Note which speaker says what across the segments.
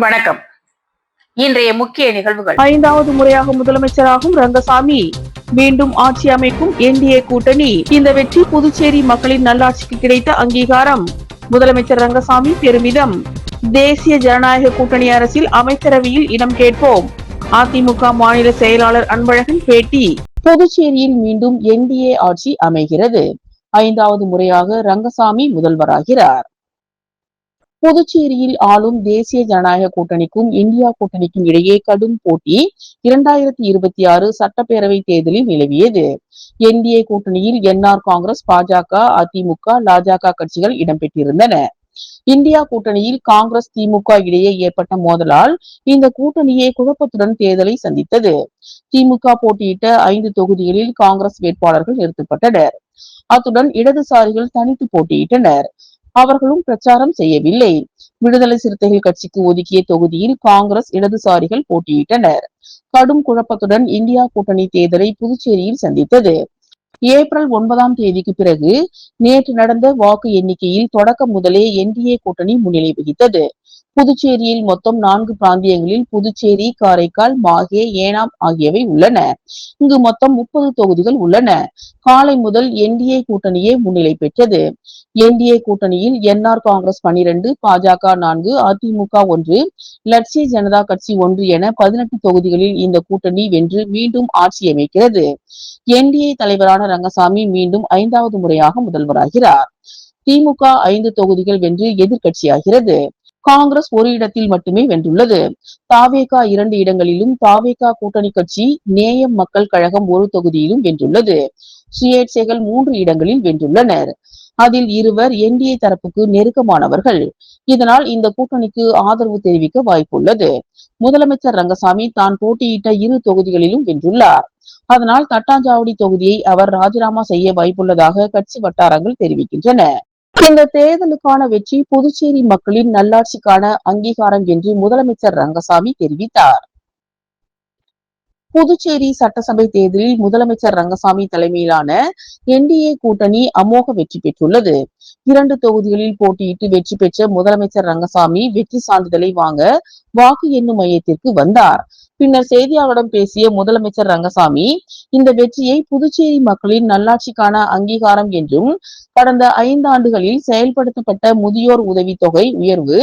Speaker 1: வணக்கம். இன்றைய முக்கிய நிகழ்வுகள்.
Speaker 2: 5வது முறையாக முதலமைச்சராகும் ரங்கசாமி, மீண்டும் ஆட்சி அமைக்கும் என்டிஏ கூட்டணி. இந்த வெற்றி புதுச்சேரி மக்களின் நல்லாட்சிக்கு கிடைத்த அங்கீகாரம். முதலமைச்சர் ரங்கசாமி பெருமிதம். தேசிய ஜனநாயக கூட்டணி அரசில் அமைச்சரவையில் இடம் கேட்போம். அதிமுக மாநில செயலாளர் அன்பழகன் பேட்டி. புதுச்சேரியில் மீண்டும் என்டிஏ ஆட்சி அமைகிறது. 5வது முறையாக ரங்கசாமி முதல்வராகிறார். புதுச்சேரியில் ஆளும் தேசிய ஜனநாயக கூட்டணிக்கும் இந்தியா கூட்டணிக்கும் இடையே கடும் போட்டி 2026 சட்டப்பேரவை தேர்தலில் நிலவியது. என்டிஏ கூட்டணியில் என்ஆர் காங்கிரஸ், பாஜக, அதிமுக, லாஜக கட்சிகள் இடம்பெற்றிருந்தன. இந்தியா கூட்டணியில் காங்கிரஸ், திமுக இடையே ஏற்பட்ட மோதலால் இந்த கூட்டணியே குழப்பத்துடன் தேர்தலை சந்தித்தது. திமுக போட்டியிட்ட 5 தொகுதிகளில் காங்கிரஸ் வேட்பாளர்கள் நிறுத்தப்பட்டனர். அத்துடன் இடதுசாரிகள் தனித்து போட்டியிட்டனர். அவர்களும் பிரச்சாரம் செய்யவில்லை. விடுதலை சிறுத்தைகள் கட்சிக்கு ஒதுக்கிய தொகுதியில் காங்கிரஸ், இடதுசாரிகள் போட்டியிட்டனர். கடும் குழப்பத்துடன் இந்தியா கூட்டணி தேர்தலை புதுச்சேரியில் சந்தித்தது. ஏப்ரல் 9ஆம் தேதிக்கு பிறகு நேற்று நடந்த வாக்கு எண்ணிக்கையில் தொடக்கம் முதலே என்டிஏ கூட்டணி முன்னிலை வகித்தது. புதுச்சேரியில் மொத்தம் 4 பிராந்தியங்களில் புதுச்சேரி, காரைக்கால், மாஹே, ஏனாம் ஆகியவை உள்ளன. இங்கு மொத்தம் 30 தொகுதிகள் உள்ளன. காலை முதல் என்டிஏ கூட்டணியே முன்னிலை பெற்றது. என்டிஏ கூட்டணியில் என்ஆர் காங்கிரஸ் 12, பாஜக 4, அதிமுக 1, லட்சிய ஜனதா கட்சி 1 என 18 தொகுதிகளில் இந்த கூட்டணி வென்று மீண்டும் ஆட்சி அமைக்கிறது. என்டிஏ தலைவரான ரங்கசாமி மீண்டும் 5வது முறையாக முதல்வராகிறார். திமுக 5 தொகுதிகள் வென்று எதிர்க்கட்சியாகிறது. காங்கிரஸ் ஒரு இடத்தில் மட்டுமே வென்றுள்ளது. தாவேகா 2 இடங்களிலும், தாவேகா கூட்டணி கட்சி நேயம் மக்கள் கழகம் ஒரு தொகுதியிலும் வென்றுள்ளது. சுயேட்சைகள் 3 இடங்களில் வென்றுள்ளனர். அதில் இருவர் என்டிஏ தரப்புக்கு நெருக்கமானவர்கள். இதனால் இந்த கூட்டணிக்கு ஆதரவு தெரிவிக்க வாய்ப்புள்ளது. முதலமைச்சர் ரங்கசாமி தான் போட்டியிட்ட 2 தொகுதிகளிலும் வென்றுள்ளார். அதனால் தட்டாஞ்சாவடி தொகுதியை அவர் ராஜினாமா செய்ய வாய்ப்புள்ளதாக கட்சி வட்டாரங்கள் தெரிவிக்கின்றன. இந்த தேர்தலுக்கான வெற்றி புதுச்சேரி மக்களின் நல்லாட்சிக்கான அங்கீகாரம் என்று முதலமைச்சர் ரங்கசாமி தெரிவித்தார். புதுச்சேரி சட்டசபை தேர்தலில் முதலமைச்சர் ரங்கசாமி தலைமையிலான என்டிஏ கூட்டணி அமோக வெற்றி பெற்றுள்ளது. 2 தொகுதிகளில் போட்டியிட்டு வெற்றி பெற்ற முதலமைச்சர் ரங்கசாமி வெற்றி சான்றிதழை வாங்க வாக்கு எண்ணும் மையத்திற்கு வந்தார். பின்னர் செய்தியாளர்களிடம் பேசிய முதலமைச்சர் ரங்கசாமி, இந்த வெற்றியை புதுச்சேரி மக்களின் நல்லாட்சிக்கான அங்கீகாரம் என்றும், கடந்த 5 ஆண்டுகளில் செயல்படுத்தப்பட்ட முதியோர் உதவித்தொகை உயர்வு,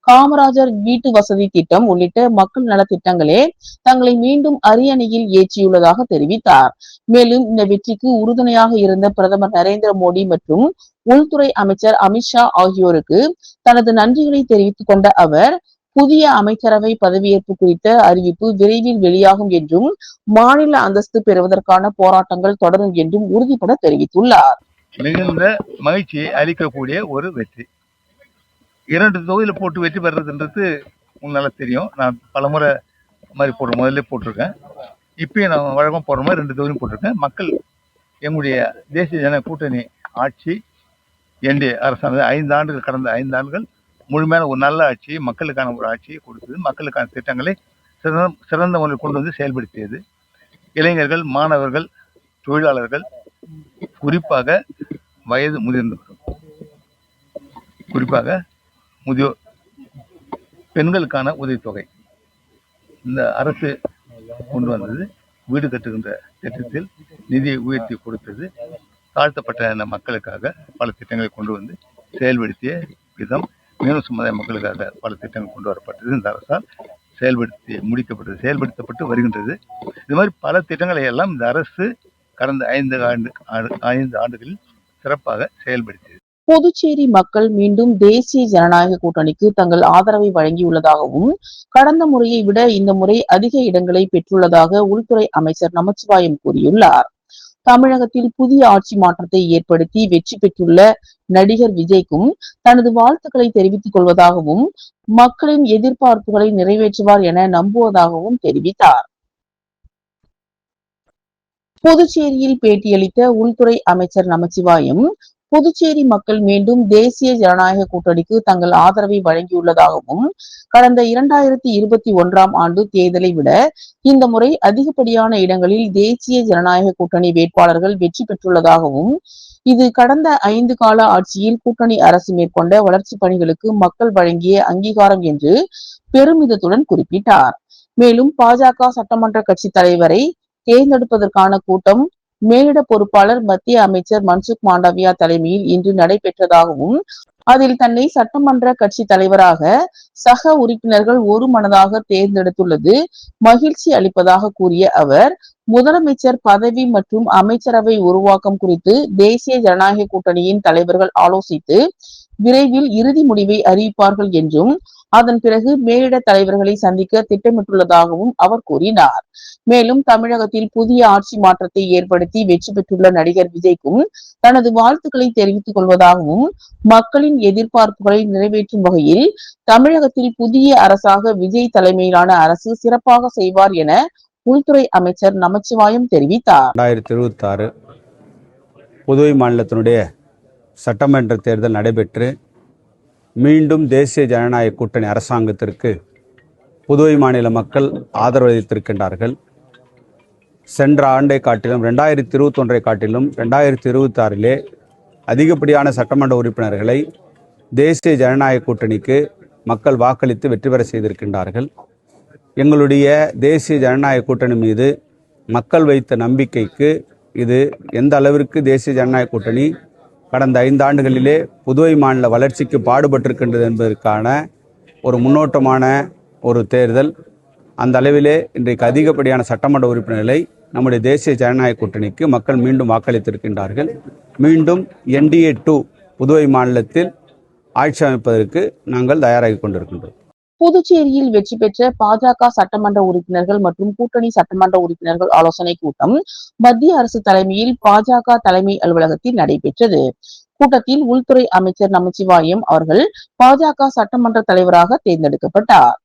Speaker 2: காமராஜர் வீட்டு வசதி திட்டம் உள்ளிட்ட மக்கள் நலத்திட்டங்களே தங்களை மீண்டும் அரியணையில் ஏற்றியுள்ளதாக தெரிவித்தார். மேலும் இந்த வெற்றிக்கு உறுதுணையாக இருந்த பிரதமர் நரேந்திர மோடி மற்றும் உள்துறை அமைச்சர் அமித்ஷா ஆகியோருக்கு தனது நன்றிகளை தெரிவித்துக் கொண்ட அவர், புதிய அமைச்சரவை பதவியேற்பு குறித்த அறிவிப்பு விரைவில் வெளியாகும் என்றும், மாநில அந்தஸ்து பெறுவதற்கான போராட்டங்கள் தொடரும் என்றும் உறுதிபட தெரிவித்துள்ளார்.
Speaker 3: மிகுந்த மகிழ்ச்சியை அளிக்கக்கூடிய ஒரு வெற்றி. 2 தொகுதியில் போட்டு வெற்றி பெறதுன்றது உங்களுக்கு நல்லா தெரியும். நான் பலமுறை மாதிரி முதல்ல போட்டிருக்கேன். இப்பயும் நான் வழக்கம் போடுற மாதிரி 2 தொகுதியும் போட்டிருக்கேன். மக்கள் எங்களுடைய தேசிய ஜன கூட்டணி ஆட்சி என்டிஏ அரசானது 5 ஆண்டுகள், கடந்த 5 ஆண்டுகள் முழுமையான ஒரு நல்ல ஆட்சியை, மக்களுக்கான ஒரு ஆட்சியை கொடுத்தது. மக்களுக்கான திட்டங்களை சிறந்த முறையில் கொண்டு வந்து செயல்படுத்தியது. இளைஞர்கள், மாணவர்கள், தொழிலாளர்கள், குறிப்பாக வயது முதிர்ந்தவர்கள், குறிப்பாக முதியோர், பெண்களுக்கான உதவித்தொகை இந்த அரசு கொண்டு வந்தது. வீடு கட்டுகின்ற திட்டத்தில் நிதியை உயர்த்தி கொடுத்தது. தாழ்த்தப்பட்ட மக்களுக்காக பல திட்டங்களை கொண்டு வந்து செயல்படுத்திய விதம், மீனவ சமுதாய மக்களுக்காக பல திட்டங்கள் கொண்டு வரப்பட்டது. இந்த அரசால் செயல்படுத்தப்பட்டு வருகின்றது. இது மாதிரி பல திட்டங்களை எல்லாம் இந்த அரசு கடந்த 5 ஆண்டுகளில் சிறப்பாக செயல்படுத்தியது.
Speaker 2: புதுச்சேரி மக்கள் மீண்டும் தேசிய ஜனநாயக கூட்டணிக்கு தங்கள் ஆதரவை வழங்கியுள்ளதாகவும், கடந்த முறையை விட இந்த முறை அதிக இடங்களை பெற்றுள்ளதாக உள்துறை அமைச்சர் நமச்சிவாயம் கூறியுள்ளார். தமிழகத்தில் புதிய ஆட்சி மாற்றத்தை ஏற்படுத்தி வெற்றி பெற்றுள்ள நடிகர் விஜய்க்கும் தனது வாழ்த்துக்களை தெரிவித்துக் கொள்வதாகவும், மக்களின் எதிர்பார்ப்புகளை நிறைவேற்றுவார் என நம்புவதாகவும் தெரிவித்தார். புதுச்சேரியில் பேட்டியளித்த உள்துறை அமைச்சர் நமச்சிவாயம், புதுச்சேரி மக்கள் மீண்டும் தேசிய ஜனநாயக கூட்டணிக்கு தங்கள் ஆதரவை வழங்கியுள்ளதாகவும் கடந்த 2021ஆம் ஆண்டு தேர்தலை விட இந்த முறை அதிகப்படியான இடங்களில் தேசிய ஜனநாயக கூட்டணி வேட்பாளர்கள் வெற்றி பெற்றுள்ளதாகவும் இது கடந்த 5 கால ஆட்சியில் கூட்டணி அரசு மேற்கொண்ட வளர்ச்சி பணிகளுக்கு மக்கள் வழங்கிய அங்கீகாரம் என்று பெருமிதத்துடன் குறிப்பிட்டார். மேலும் பாஜக சட்டமன்ற கட்சி தலைவரை தேர்ந்தெடுப்பதற்கான கூட்டம் மேலிட பொறுப்பாளர் மத்திய அமைச்சர் மன்சுக் மாண்டவியா தலைமையில் இன்று நடைபெற்றதாகவும் அதில் தன்னை சட்டமன்ற கட்சி தலைவராக சக உறுப்பினர்கள் ஒரு மனதாக தேர்ந்தெடுத்துள்ளது மகிழ்ச்சி அளிப்பதாக கூறிய அவர் முதலமைச்சர் பதவி மற்றும் அமைச்சரவை உருவாக்கம் குறித்து தேசிய ஜனநாயக கூட்டணியின் தலைவர்கள் ஆலோசித்து விரைவில் இறுதி முடிவை அறிவிப்பார்கள் என்றும் அதன் பிறகு மேலிட தலைவர்களை சந்திக்க திட்டமிட்டுள்ளதாகவும் அவர் கூறினார். மேலும் தமிழகத்தில் புதிய ஆட்சி மாற்றத்தை ஏற்படுத்தி வெற்றி பெற்றுள்ள நடிகர் விஜய்க்கும் தனது வாழ்த்துக்களை தெரிவித்துக் கொள்வதாகவும் மக்களின் எதிர்பார்ப்புகளை நிறைவேற்றும் வகையில் தமிழகத்தில் புதிய அரசாக விஜய் தலைமையிலான அரசு சிறப்பாக செய்வார் என உள்துறை அமைச்சர் நமச்சிவாயம் தெரிவித்தார்.
Speaker 4: 2026 புதுவை மாநிலத்தினுடைய சட்டமன்ற தேர்தல் நடைபெற்று மீண்டும் தேசிய ஜனநாயக கூட்டணி அரசாங்கத்திற்கு புதுவை மாநில மக்கள் ஆதரவளித்திருக்கின்றார்கள். சென்ற ஆண்டை காட்டிலும் 2021 காட்டிலும் 2026 அதிகப்படியான சட்டமன்ற உறுப்பினர்களை தேசிய ஜனநாயக கூட்டணிக்கு மக்கள் வாக்களித்து வெற்றி பெற செய்திருக்கின்றார்கள். எங்களுடைய தேசிய ஜனநாயக கூட்டணி மீது மக்கள் வைத்த நம்பிக்கைக்கு இது எந்த அளவிற்கு தேசிய ஜனநாயக கூட்டணி கடந்த 5 ஆண்டுகளிலே புதுவை மாநில வளர்ச்சிக்கு பாடுபட்டிருக்கின்றது என்பதற்கான ஒரு முன்னோட்டமான ஒரு தேர்தல். அந்த அளவிலே இன்றைக்கு அதிகப்படியான சட்டமன்ற உறுப்பினர்களை நம்முடைய தேசிய ஜனநாயக கூட்டணிக்கு மக்கள் மீண்டும் வாக்களித்திருக்கின்றார்கள். மீண்டும் NDA 2 புதுவை மாநிலத்தில் ஆட்சி அமைப்பதற்கு நாங்கள் தயாராகி கொண்டிருக்கின்றோம்.
Speaker 2: புதுச்சேரியில் வெற்றி பெற்ற பாஜக சட்டமன்ற உறுப்பினர்கள் மற்றும் கூட்டணி சட்டமன்ற உறுப்பினர்கள் ஆலோசனை கூட்டம் மத்திய அரசு தலைமையில் பாஜக தலைமை அலுவலகத்தில் நடைபெற்றது. கூட்டத்தில் உள்துறை அமைச்சர் நமச்சிவாயம் அவர்கள் பாஜக சட்டமன்ற தலைவராக தேர்ந்தெடுக்கப்பட்டார்.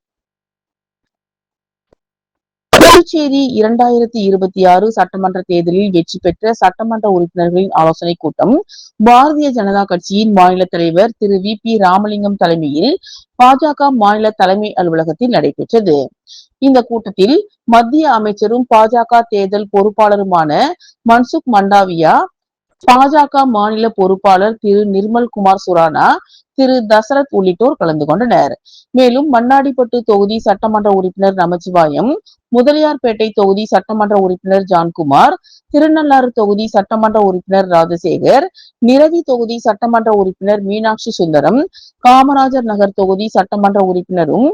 Speaker 2: புதுச்சேரி 2026 சட்டமன்ற தேர்தலில் வெற்றி பெற்ற சட்டமன்ற உறுப்பினர்களின் ஆலோசனை கூட்டம் பாரதிய ஜனதா கட்சியின் மாநில தலைவர் திரு VP ராமலிங்கம் தலைமையில் பாஜக மாநில தலைமை அலுவலகத்தில் நடைபெற்றது. இந்த கூட்டத்தில் மத்திய அமைச்சரும் பாஜக தேர்தல் பொறுப்பாளருமான மன்சுக் மண்டாவியா, பாஜக மாநில பொறுப்பாளர் திரு நிர்மல் குமார் சுரானா, திரு தசரத் உள்ளிட்டோர் கலந்து கொண்டனர். மேலும் மண்ணாடிப்பட்டு தொகுதி சட்டமன்ற உறுப்பினர் நமச்சிவாயம், முதலியார்பேட்டை தொகுதி சட்டமன்ற உறுப்பினர் ஜான்குமார், திருநள்ளாறு தொகுதி சட்டமன்ற உறுப்பினர் ராஜசேகர், நிரவி தொகுதி சட்டமன்ற உறுப்பினர் மீனாட்சி சுந்தரம், காமராஜர் நகர் தொகுதி சட்டமன்ற உறுப்பினரும்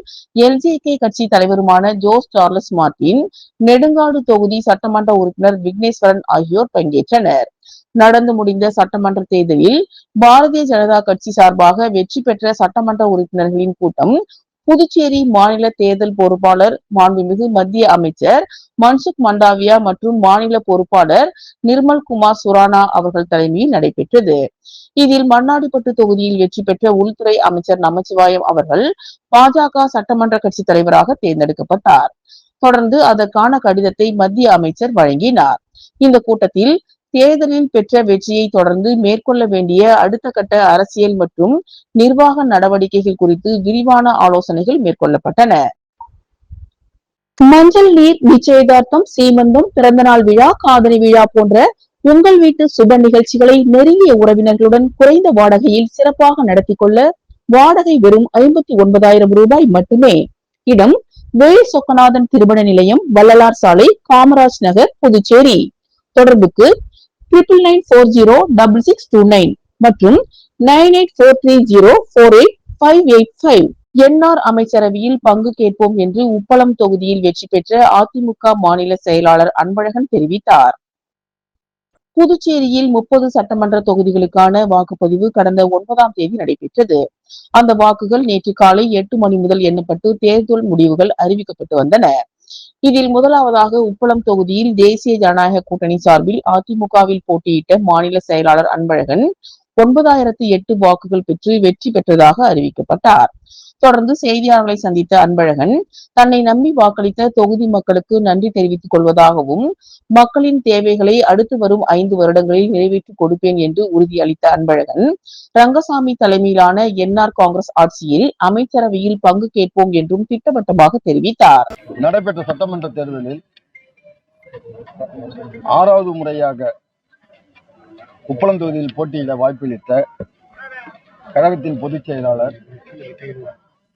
Speaker 2: LJK கட்சி தலைவருமான ஜோஸ் சார்லஸ் மார்டின், நெடுங்காடு தொகுதி சட்டமன்ற உறுப்பினர் விக்னேஸ்வரன் ஆகியோர் பங்கேற்றனர். நடந்து முடிந்த சட்டமன்ற தேர்தலில் பாரதிய ஜனதா கட்சி சார்பாக வெற்றி பெற்ற சட்டமன்ற உறுப்பினர்களின் கூட்டம் புதுச்சேரி மாநில தேர்தல் பொறுப்பாளர் மாண்புமிகு மத்திய அமைச்சர் மன்சுக் மண்டாவியா மற்றும் மாநில பொறுப்பாளர் நிர்மல் குமார் சுரானா அவர்கள் தலைமையில் நடைபெற்றது. இதில் மண்ணாடிப்பட்டு தொகுதியில் வெற்றி பெற்ற உள்துறை அமைச்சர் நமச்சிவாயம் அவர்கள் பாஜக சட்டமன்ற கட்சி தலைவராக தேர்ந்தெடுக்கப்பட்டார். தொடர்ந்து அதற்கான கடிதத்தை மத்திய அமைச்சர் வழங்கினார். இந்த கூட்டத்தில் தேர்தலில் பெற்ற வெற்றியை தொடர்ந்து மேற்கொள்ள வேண்டிய அடுத்த கட்ட அரசியல் மற்றும் நிர்வாக நடவடிக்கைகள் குறித்து விரிவான ஆலோசனைகள் மேற்கொள்ளப்பட்டன. மஞ்சள் நீர், நிச்சயதார்த்தம், சீமந்தம், பிறந்தநாள் விழா, காதணி விழா போன்ற உங்கள் வீட்டு சுப நிகழ்ச்சிகளை நெருங்கிய உறவினர்களுடன் குறைந்த வாடகையில் சிறப்பாக நடத்தி கொள்ள வாடகை வெறும் 59,000 ரூபாய் மட்டுமே. இடம் வேலி சொக்கநாதன் திருமண நிலையம், வள்ளலார் சாலை, காமராஜ் நகர், புதுச்சேரி. தொடர்புக்கு 9994066629 மற்றும் 9843048585. என்ஆர் அமைச்சரவையில் பங்கு கேட்போம் என்று உப்பளம் தொகுதியில் வெற்றி பெற்ற அதிமுக மாநில செயலாளர் அன்பழகன் தெரிவித்தார். புதுச்சேரியில் 30 சட்டமன்ற தொகுதிகளுக்கான வாக்குப்பதிவு கடந்த 9ஆம் தேதி நடைபெற்றது. அந்த வாக்குகள் நேற்று காலை 8 மணி முதல் எண்ணப்பட்டு தேர்தல் முடிவுகள் அறிவிக்கப்பட்டு வந்தன. இதில் முதலாவதாக உப்பளம் தொகுதியில் தேசிய ஜனநாயக கூட்டணி சார்பில் அதிமுகவில் போட்டியிட்ட மாநில செயலாளர் அன்பழகன் 9,008 வாக்குகள் பெற்று வெற்றி பெற்றதாக அறிவிக்கப்பட்டார். தொடர்ந்து செய்தியாளர்களை சந்தித்த அன்பழகன் தன்னை நம்பி வாக்களித்த தொகுதி மக்களுக்கு நன்றி தெரிவித்துக் கொள்வதாகவும் மக்களின் தேவைகளை அடுத்து வரும் 5 வருடங்களில் நிறைவேற்றிக் கொடுப்பேன் என்று உறுதியளித்த அன்பழகன் ரங்கசாமி தலைமையிலான என்ஆர் காங்கிரஸ் ஆட்சியில் அமைச்சரவையில் பங்கு கேட்போம் என்றும் திட்டவட்டமாக தெரிவித்தார்.
Speaker 5: நடைபெற்ற சட்டமன்ற தேர்தலில் 6வது முறையாக உப்பளம் தொகுதியில் போட்டியிட வாய்ப்பளித்த கழகத்தின் பொதுச் செயலாளர்,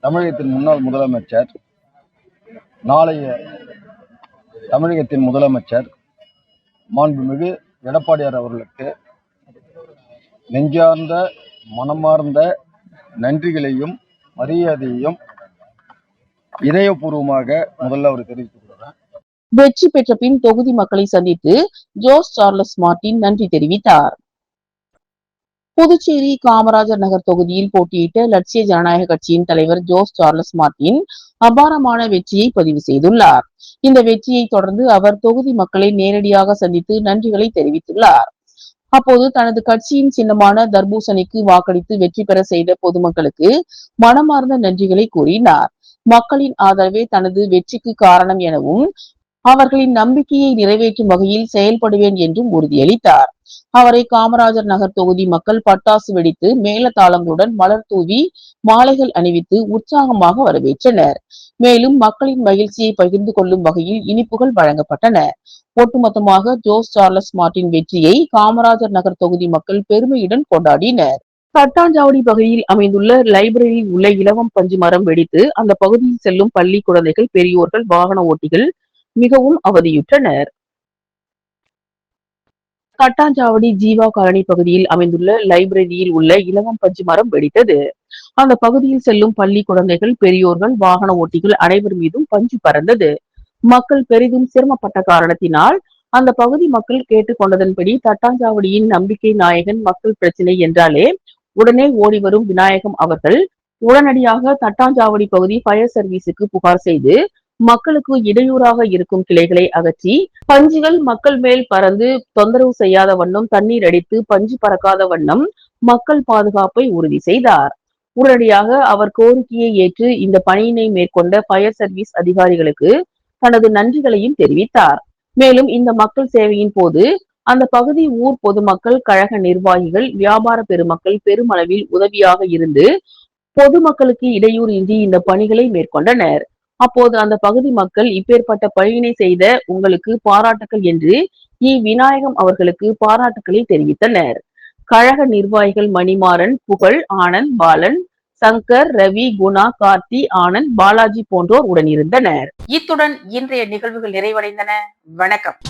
Speaker 5: தமிழகத்தின் முன்னாள் முதலமைச்சர், நாளைய தமிழகத்தின் முதலமைச்சர் மாண்புமிகு எடப்பாடியார் அவர்களுக்கு நெஞ்சார்ந்த மனமார்ந்த நன்றிகளையும் மரியாதையையும் இதயபூர்வமாக முதல்ல அவர் தெரிவித்துக் கொள்கிறார்.
Speaker 2: வெற்றி பெற்ற பின் தொகுதி மக்களை சந்தித்து ஜோஸ் சார்லஸ் மார்டின் நன்றி தெரிவித்தார். புதுச்சேரி காமராஜர் நகர் தொகுதியில் போட்டியிட்ட லட்சிய ஜனநாயக கட்சியின் தலைவர் ஜோஸ் சார்லஸ் மார்டின் அபாரமான வெற்றியை பதிவு செய்துள்ளார். இந்த வெற்றியை தொடர்ந்து அவர் தொகுதி மக்களை நேரடியாக சந்தித்து நன்றிகளை தெரிவித்துள்ளார். அப்போது தனது கட்சியின் சின்னமான தர்பூசணிக்கு வாக்களித்து வெற்றி பெற செய்த பொதுமக்களுக்கு மனமார்ந்த நன்றிகளை கூறினார். மக்களின் ஆதரவே தனது வெற்றிக்கு காரணம் எனவும் அவர்களின் நம்பிக்கையை நிறைவேற்றும் வகையில் செயல்படுவேன் என்றும் உறுதியளித்தார். அவரை காமராஜர் நகர் தொகுதி மக்கள் பட்டாசு வெடித்து மேளதாளங்களுடன் மலர் தூவி மாலைகள் அணிவித்து உற்சாகமாக வரவேற்றனர். மேலும் மக்களின் மகிழ்ச்சியை பகிர்ந்து கொள்ளும் வகையில் இனிப்புகள் வழங்கப்பட்டன. ஒட்டுமொத்தமாக ஜோஸ் சார்லஸ் மார்டின் வெற்றியை காமராஜர் நகர் தொகுதி மக்கள் பெருமையுடன் கொண்டாடினர். தட்டாஞ்சாவடி பகுதியில் அமைந்துள்ள லைப்ரரியில் உள்ள இலவம் பஞ்சு மரம் வெடித்து அந்த பகுதியில் செல்லும் பள்ளி குழந்தைகள், பெரியோர்கள், வாகன ஓட்டிகள் மிகவும் அவதியுற்றனர். தட்டாஞ்சாவடி ஜீவா காலனி பகுதியில் அமைந்துள்ள லைப்ரரியில் உள்ள இலவம் பஞ்சு மரம் வெடித்தது. அந்த பகுதியில் செல்லும் பள்ளி குழந்தைகள், பெரியோர்கள், வாகன ஓட்டிகள் அனைவர் மீதும் பஞ்சு பறந்தது. மக்கள் பெரிதும் சிரமப்பட்ட காரணத்தினால் அந்த பகுதி மக்கள் கேட்டுக்கொண்டதன்படி தட்டாஞ்சாவடியின் நம்பிக்கை நாயகன் மக்கள் பிரச்சினை என்றாலே உடனே ஓடி வரும் விநாயகம் அவர்கள் உடனடியாக தட்டாஞ்சாவடி பகுதி ஃபயர் சர்வீஸுக்கு புகார் செய்து மக்களுக்கு இடையூறாக இருக்கும் கிளைகளை அகற்றி பஞ்சுகள் மக்கள் மேல் பறந்து தொந்தரவு செய்யாத வண்ணம் தண்ணீர் அடித்து பஞ்சு பறக்காத வண்ணம் மக்கள் பாதுகாப்பை உறுதி செய்தார். உடனடியாக அவர் கோரிக்கையை ஏற்று இந்த பணியினை மேற்கொண்ட ஃபயர் சர்வீஸ் அதிகாரிகளுக்கு தனது நன்றிகளையும் தெரிவித்தார். மேலும் இந்த மக்கள் சேவையின் போது அந்த பகுதி ஊர் பொதுமக்கள், கழக நிர்வாகிகள், வியாபார பெருமக்கள் பெருமளவில் உதவியாக இருந்து பொதுமக்களுக்கு இடையூறு இன்றி இந்த பணிகளை மேற்கொண்டனர். அப்போது அந்த பகுதி மக்கள் இப்பேற்பட்ட பணியினை செய்த உங்களுக்கு பாராட்டுக்கள் என்று விநாயகம் அவர்களுக்கு பாராட்டுக்களை தெரிவித்தனர். கழக நிர்வாகிகள் மணிமாறன், புகழ், ஆனந்த், பாலன், சங்கர், ரவி, குணா, கார்த்தி, ஆனந்த், பாலாஜி போன்றோர் உடனிருந்தனர்.
Speaker 1: இத்துடன் இன்றைய நிகழ்வுகள் நிறைவடைந்தன. வணக்கம்.